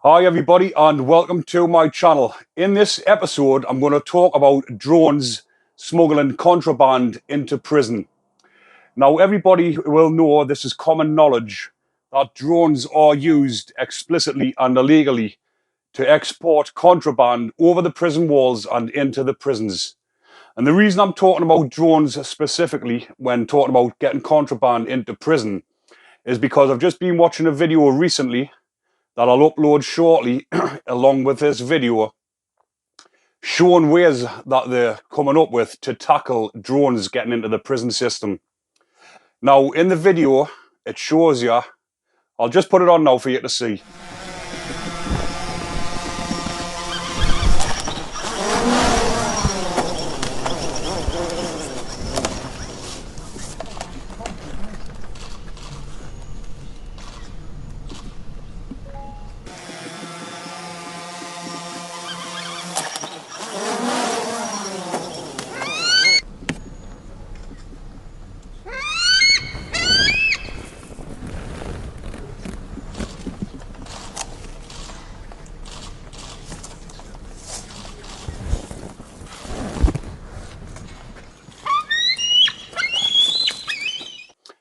Hi everybody and welcome to my channel. In this episode I'm going to talk about drones smuggling contraband into prison. Now everybody will know, this is common knowledge, that drones are used explicitly and illegally to export contraband over the prison walls and into the prisons. And the reason I'm talking about drones specifically when talking about getting contraband into prison is because I've just been watching a video recently that I'll upload shortly along with this video showing ways that they're coming up with to tackle drones getting into the prison system. Now in the video it shows you, I'll just put it on now for you to see.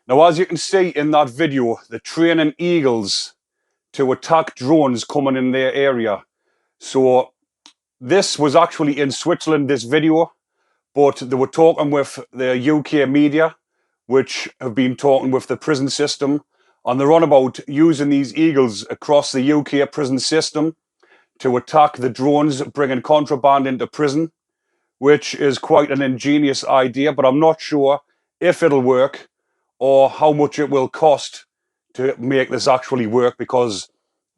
Now as you can see in that video, they're training eagles to attack drones coming in their area. So this was actually in Switzerland, this video, but they were talking with the UK media, which have been talking with the prison system, and they're on about using these eagles across the UK prison system to attack the drones bringing contraband into prison, which is quite an ingenious idea, but I'm not sure if it'll work or how much it will cost to make this actually work, because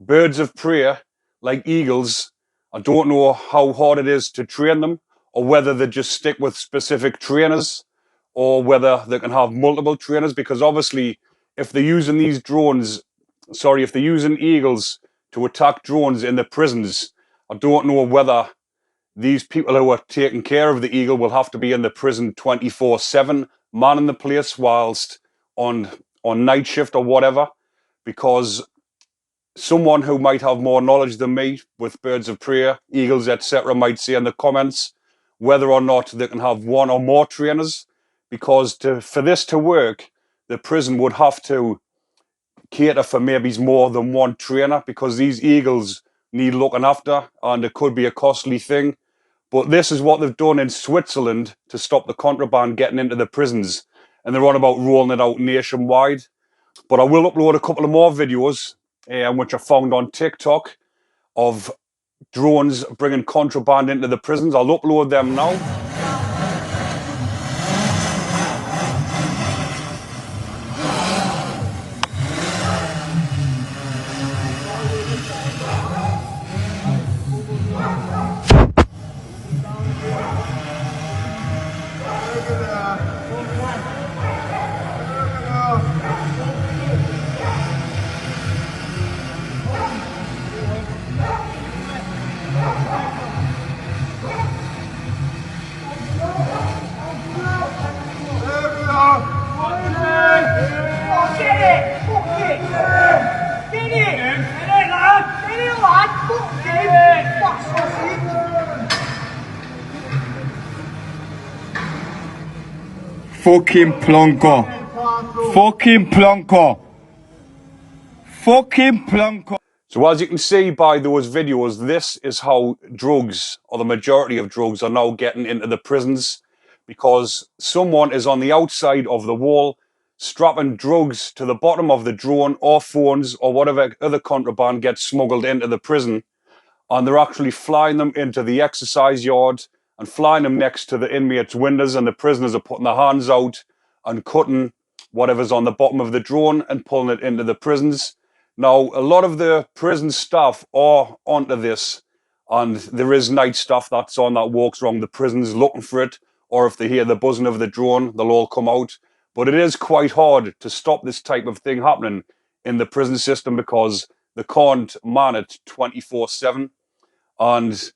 birds of prey, like eagles, I don't know how hard it is to train them, or whether they just stick with specific trainers, or whether they can have multiple trainers, because obviously if they're using these drones, if they're using eagles to attack drones in the prisons, I don't know whether these people who are taking care of the eagle will have to be in the prison 24/7, manning the place whilst on night shift or whatever, because someone who might have more knowledge than me with birds of prey, eagles, etc., might say in the comments whether or not they can have one or more trainers, because for this to work, the prison would have to cater for maybe more than one trainer, because these eagles need looking after and it could be a costly thing. But this is what they've done in Switzerland to stop the contraband getting into the prisons, and they're on about rolling it out nationwide. But I will upload a couple of more videos, which I found on TikTok, of drones bringing contraband into the prisons. I'll upload them now. Fucking plonker. Fucking plonker. Fucking plonker. So as you can see by those videos, this is how drugs, or the majority of drugs, are now getting into the prisons, because someone is on the outside of the wall strapping drugs to the bottom of the drone, or phones, or whatever other contraband gets smuggled into the prison, and they're actually flying them into the exercise yard and flying them next to the inmates' windows, and the prisoners are putting their hands out and cutting whatever's on the bottom of the drone and pulling it into the prisons. Now, a lot of the prison staff are onto this, and there is night staff that's on that walks around the prisons looking for it, or if they hear the buzzing of the drone, they'll all come out. But it is quite hard to stop this type of thing happening in the prison system, because they can't man it 24/7. And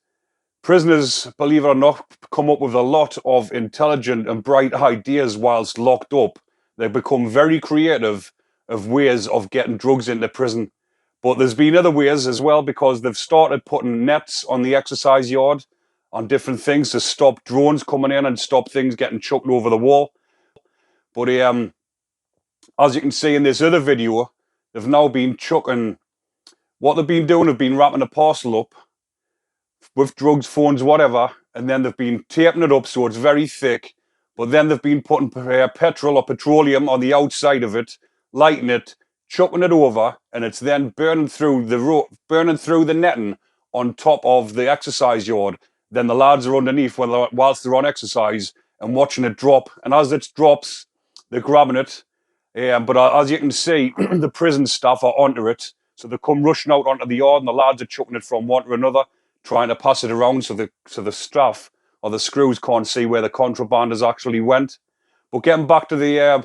prisoners, believe it or not, come up with a lot of intelligent and bright ideas whilst locked up. They become very creative of ways of getting drugs into prison. But there's been other ways as well, because they've started putting nets on the exercise yard on different things to stop drones coming in and stop things getting chucked over the wall. But as you can see in this other video, they've now been chucking, what they've been doing, they've been wrapping a parcel up with drugs, phones, whatever, and then they've been taping it up so it's very thick, but then they've been putting petrol or petroleum on the outside of it, lighting it, chucking it over, and it's then burning through the netting on top of the exercise yard. Then the lads are underneath whilst they're on exercise and watching it drop, and as it drops, they're grabbing it. But as you can see, the prison staff are onto it, so they come rushing out onto the yard, and the lads are chucking it from one to another, trying to pass it around so the staff or the screws can't see where the contraband has actually went. But getting back to the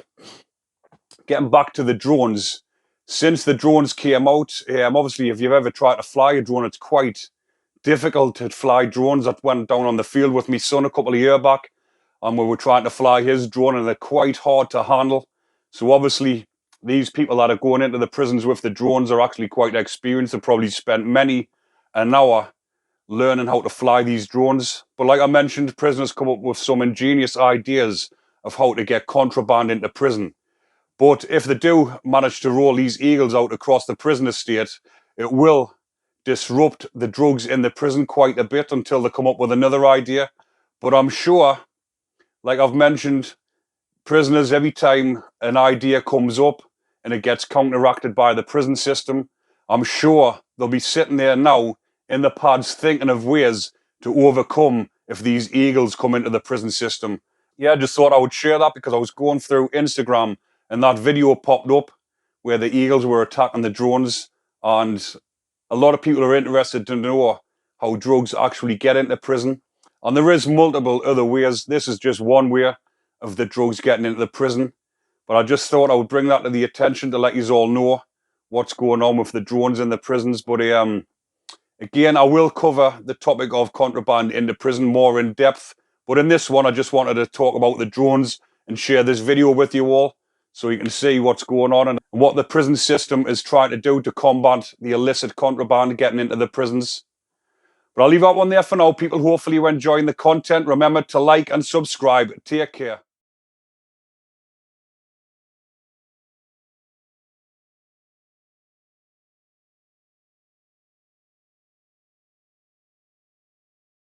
drones, since the drones came out, obviously if you've ever tried to fly a drone, it's quite difficult to fly drones. I went down on the field with my son a couple of years back, and we were trying to fly his drone, and they're quite hard to handle. So obviously these people that are going into the prisons with the drones are actually quite experienced. They've probably spent many an hour learning how to fly these drones. But like I mentioned, prisoners come up with some ingenious ideas of how to get contraband into prison. But if they do manage to roll these eagles out across the prison estate, it will disrupt the drugs in the prison quite a bit until they come up with another idea. But I'm sure, like I've mentioned, prisoners, every time an idea comes up and it gets counteracted by the prison system, I'm sure they'll be sitting there now in the pads thinking of ways to overcome if these eagles come into the prison system. Yeah, I just thought I would share that because I was going through Instagram and that video popped up where the eagles were attacking the drones, and a lot of people are interested to know how drugs actually get into prison. And there is multiple other ways. This is just one way of the drugs getting into the prison. But I just thought I would bring that to the attention to let you all know what's going on with the drones in the prisons. But again, I will cover the topic of contraband into prison more in depth. But in this one, I just wanted to talk about the drones and share this video with you all so you can see what's going on and what the prison system is trying to do to combat the illicit contraband getting into the prisons. But I'll leave that one there for now, people. Hopefully you're enjoying the content. Remember to like and subscribe. Take care.